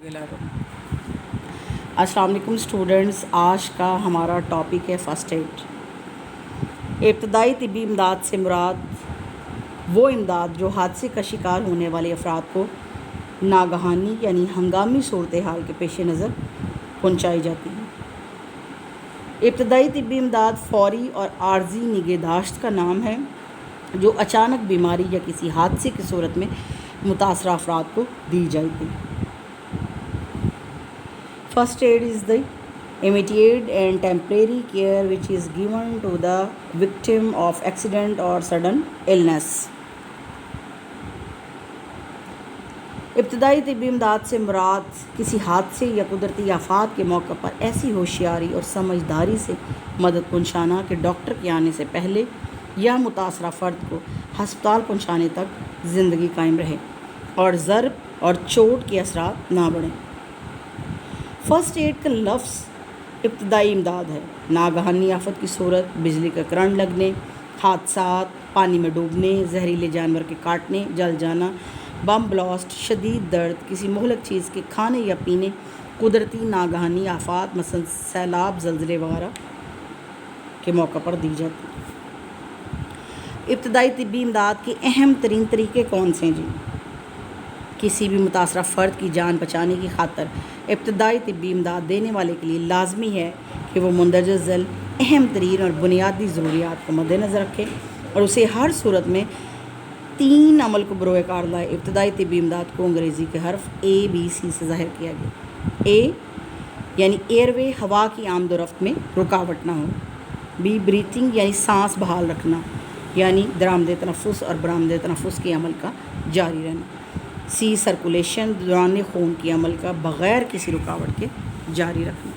السلام علیکم اسٹوڈنٹس، آج کا ہمارا ٹاپک ہے فرسٹ ایڈ۔ ابتدائی طبی امداد سے مراد وہ امداد جو حادثے کا شکار ہونے والے افراد کو ناگہانی یعنی ہنگامی صورتحال کے پیش نظر پہنچائی جاتی ہے۔ ابتدائی طبی امداد فوری اور عارضی نگہداشت کا نام ہے جو اچانک بیماری یا کسی حادثے کی صورت میں متاثرہ افراد کو دی جاتی ہے۔ First aid is the immediate and temporary care which is given to the victim of accident or sudden illness. ابتدائی طبی امداد سے مراد کسی حادثے یا قدرتی آفات کے موقع پر ایسی ہوشیاری اور سمجھداری سے مدد پہنچانا کہ ڈاکٹر کے آنے سے پہلے یا متاثرہ فرد کو ہسپتال پہنچانے تک زندگی قائم رہے اور ضرب اور چوٹ کے اثرات نہ بڑھیں۔ فرسٹ ایڈ کا لفظ ابتدائی امداد ہے۔ ناگہانی آفت کی صورت، بجلی کا کرنٹ لگنے، حادثات، پانی میں ڈوبنے، زہریلے جانور کے کاٹنے، جل جانا، بم بلاسٹ، شدید درد، کسی مہلک چیز کے کھانے یا پینے، قدرتی ناگہانی آفات مثلا سیلاب، زلزلے وغیرہ کے موقع پر دی جاتی ہے۔ ابتدائی طبی امداد کے اہم ترین طریقے کون سے ہیں جی؟ کسی بھی متاثرہ فرد کی جان بچانے کی خاطر ابتدائی طبی امداد دینے والے کے لیے لازمی ہے کہ وہ مندرجہ ذیل اہم ترین اور بنیادی ضروریات کو مد نظر رکھے اور اسے ہر صورت میں 3 عمل کو بروئے کار لائے۔ ابتدائی طبی امداد کو انگریزی کے حرف ABC سے ظاہر کیا گیا۔ A یعنی ایئر وے، ہوا کی آمد و رفت میں رکاوٹ نہ ہو۔ B بریتھنگ یعنی سانس بحال رکھنا، یعنی درآمد تنفس اور برآمد تنفس کے عمل کا جاری رہنا۔ C سرکولیشن، دوران خون کی عمل کا بغیر کسی رکاوٹ کے جاری رکھنا۔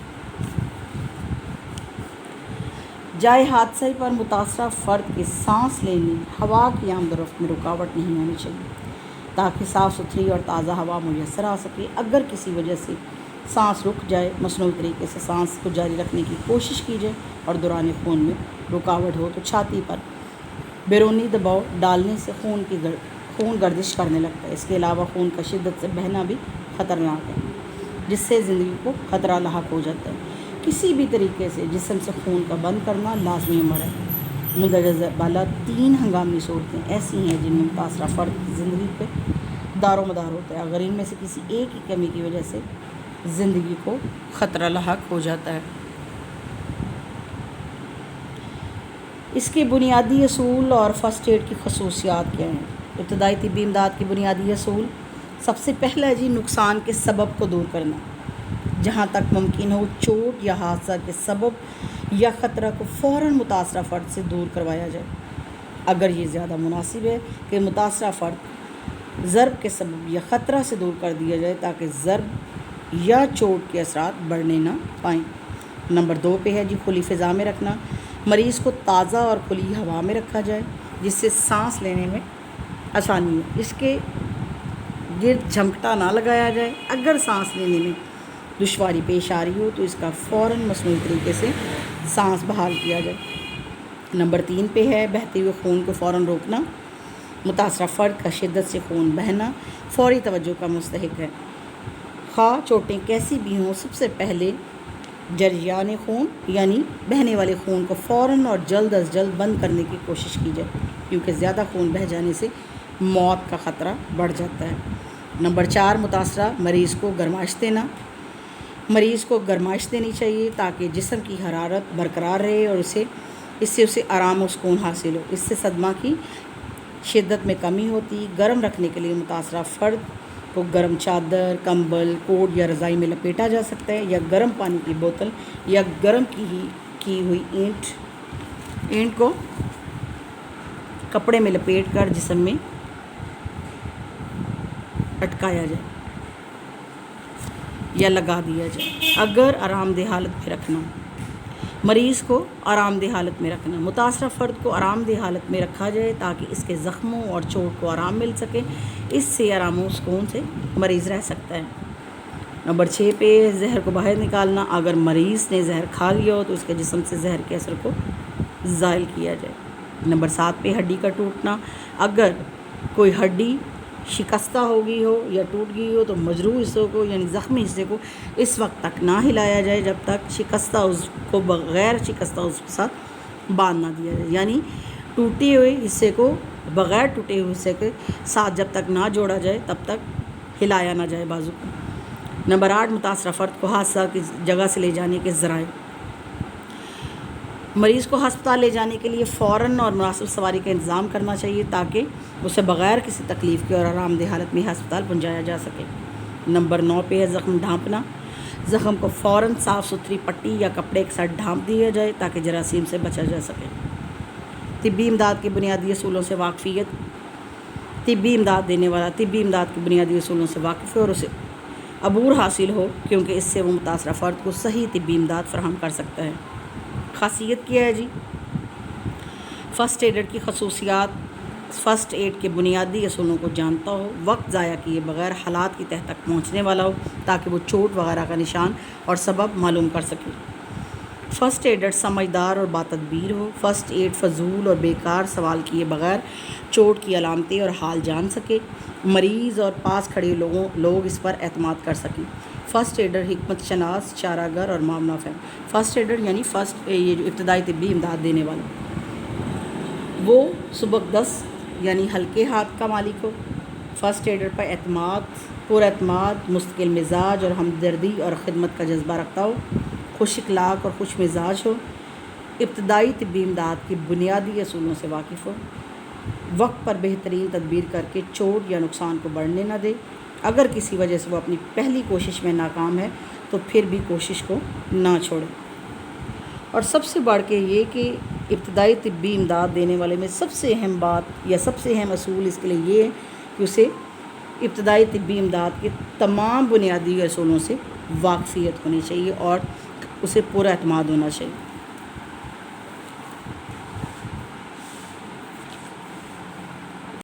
جائے حادثے پر متاثرہ فرد کے سانس لینے، ہوا کی آمد و رفت میں رکاوٹ نہیں ہونی چاہیے تاکہ صاف ستھری اور تازہ ہوا میسر آ سکے۔ اگر کسی وجہ سے سانس رک جائے، مصنوعی طریقے سے سانس کو جاری رکھنے کی کوشش کی جائے اور دوران خون میں رکاوٹ ہو تو چھاتی پر بیرونی دباؤ ڈالنے سے خون گردش کرنے لگتا ہے۔ اس کے علاوہ خون کا شدت سے بہنا بھی خطرناک ہے جس سے زندگی کو خطرہ لاحق ہو جاتا ہے۔ کسی بھی طریقے سے جسم سے خون کا بند کرنا لازمی امر ہے۔ مندرجہ ذیل بالا 3 ہنگامی صورتیں ایسی ہیں جن میں متاثرہ فرد کی زندگی پہ دار و مدار ہوتا ہے۔ اگر ان میں سے کسی ایک کی کمی کی وجہ سے زندگی کو خطرہ لاحق ہو جاتا ہے۔ اس کے بنیادی اصول اور فرسٹ ایڈ کی خصوصیات کیا ہیں؟ ابتدائی طبی امداد کی بنیادی اصول: سب سے پہلا ہے جی نقصان کے سبب کو دور کرنا۔ جہاں تک ممکن ہو چوٹ یا حادثہ کے سبب یا خطرہ کو فوراً متاثرہ فرد سے دور کروایا جائے۔ اگر یہ زیادہ مناسب ہے کہ متاثرہ فرد ضرب کے سبب یا خطرہ سے دور کر دیا جائے تاکہ ضرب یا چوٹ کے اثرات بڑھنے نہ پائیں۔ نمبر 2 پہ ہے جی کھلی فضا میں رکھنا۔ مریض کو تازہ اور کھلی ہوا میں رکھا جائے جس سے سانس لینے میں آسانی ہو۔ اس کے گرد جھمکٹا نہ لگایا جائے۔ اگر سانس لینے میں دشواری پیش آ رہی ہو تو اس کا فوراً مصنوعی طریقے سے سانس بحال کیا جائے۔ نمبر 3 پہ ہے بہتے ہوئے خون کو فوراً روکنا۔ متاثرہ فرد کا شدت سے خون بہنا فوری توجہ کا مستحق ہے۔ خواہ چوٹیں کیسی بھی ہوں، سب سے پہلے جریان خون یعنی بہنے والے خون کو فوراً اور جلد از جلد بند کرنے کی کوشش کی جائے کیونکہ زیادہ خون بہہ جانے سے موت کا خطرہ بڑھ جاتا ہے۔ نمبر 4 متاثرہ مریض کو گرمائش دینا۔ مریض کو گرمائش دینی چاہیے تاکہ جسم کی حرارت برقرار رہے اور اس سے اسے آرام و سکون حاصل ہو۔ اس سے صدمہ کی شدت میں کمی ہوتی۔ گرم رکھنے کے لیے متاثرہ فرد کو گرم چادر، کمبل، کوٹ یا رضائی میں لپیٹا جا سکتا ہے یا گرم پانی کی بوتل یا گرم کی ہوئی اینٹ کو کپڑے میں لپیٹ کر جسم میں اٹکایا جائے یا لگا دیا جائے۔ اگر آرام دہ حالت میں رکھنا، مریض کو آرام دہ حالت میں رکھنا۔ متاثرہ فرد کو آرام دہ حالت میں رکھا جائے تاکہ اس کے زخموں اور چوٹ کو آرام مل سکے۔ اس سے آرام و سکون سے مریض رہ سکتا ہے۔ نمبر 6 پہ زہر کو باہر نکالنا۔ اگر مریض نے زہر کھا لیا ہو تو اس کے جسم سے زہر کے اثر کو زائل کیا جائے۔ نمبر 7 پہ ہڈی کا ٹوٹنا۔ اگر کوئی ہڈی شکستہ ہو گئی ہو یا ٹوٹ گئی ہو تو مجروح حصوں کو یعنی زخمی حصے کو اس وقت تک نہ ہلایا جائے جب تک شکستہ عضو کو بغیر شکستہ عضو کے ساتھ باندھ نہ دیا جائے، یعنی ٹوٹے ہوئے حصے کو بغیر ٹوٹے ہوئے حصے کے ساتھ جب تک نہ جوڑا جائے تب تک ہلایا نہ جائے بازو کو۔ نمبر 8، متاثرہ فرد کو حادثہ کی جگہ سے لے جانے کے ذرائع۔ مریض کو ہسپتال لے جانے کے لیے فوراً اور مناسب سواری کا انتظام کرنا چاہیے تاکہ اسے بغیر کسی تکلیف کے اور آرام دہ حالت میں ہسپتال پہنچایا جا سکے۔ نمبر 9 پہ ہے زخم ڈھانپنا۔ زخم کو فوراً صاف ستھری پٹی یا کپڑے کے ساتھ ڈھانپ دیا جائے تاکہ جراثیم سے بچا جا سکے۔ طبی امداد کے بنیادی اصولوں سے واقفیت۔ طبی امداد دینے والا طبی امداد کے بنیادی اصولوں سے واقف ہے اور اسے عبور حاصل ہو، کیونکہ اس سے وہ متاثرہ فرد کو صحیح طبی امداد فراہم کر سکتا ہے۔ خاصیت کیا ہے جی؟ فرسٹ ایڈر کی خصوصیات۔ فرسٹ ایڈ کے بنیادی اصولوں کو جانتا ہو، وقت ضائع کیے بغیر حالات کی تہ تک پہنچنے والا ہو تاکہ وہ چوٹ وغیرہ کا نشان اور سبب معلوم کر سکے۔ فرسٹ ایڈر سمجھدار اور باتدبیر ہو۔ فرسٹ ایڈ فضول اور بیکار سوال کیے بغیر چوٹ کی علامتیں اور حال جان سکے، مریض اور پاس کھڑے لوگ اس پر اعتماد کر سکیں۔ فرسٹ ایڈر حکمت شناس، چارہ گر اور معاملہ فہم۔ فرسٹ ایڈر یعنی یہ جو ابتدائی طبی امداد دینے والا، وہ سبکدست یعنی ہلکے ہاتھ کا مالک ہو۔ فرسٹ ایڈر پر پر اعتماد، مستقل مزاج اور ہمدردی اور خدمت کا جذبہ رکھتا ہو، خوش اخلاق اور خوش مزاج ہو، ابتدائی طبی امداد کے بنیادی اصولوں سے واقف ہو، وقت پر بہترین تدبیر کر کے چوٹ یا نقصان کو بڑھنے نہ دے، اگر کسی وجہ سے وہ اپنی پہلی کوشش میں ناکام ہے تو پھر بھی کوشش کو نہ چھوڑے۔ اور سب سے بڑھ کے یہ کہ ابتدائی طبی امداد دینے والے میں سب سے اہم بات یا سب سے اہم اصول اس کے لیے یہ ہے کہ اسے ابتدائی طبی امداد کے تمام بنیادی اصولوں سے واقفیت ہونی چاہیے اور اسے پورا اعتماد ہونا چاہیے۔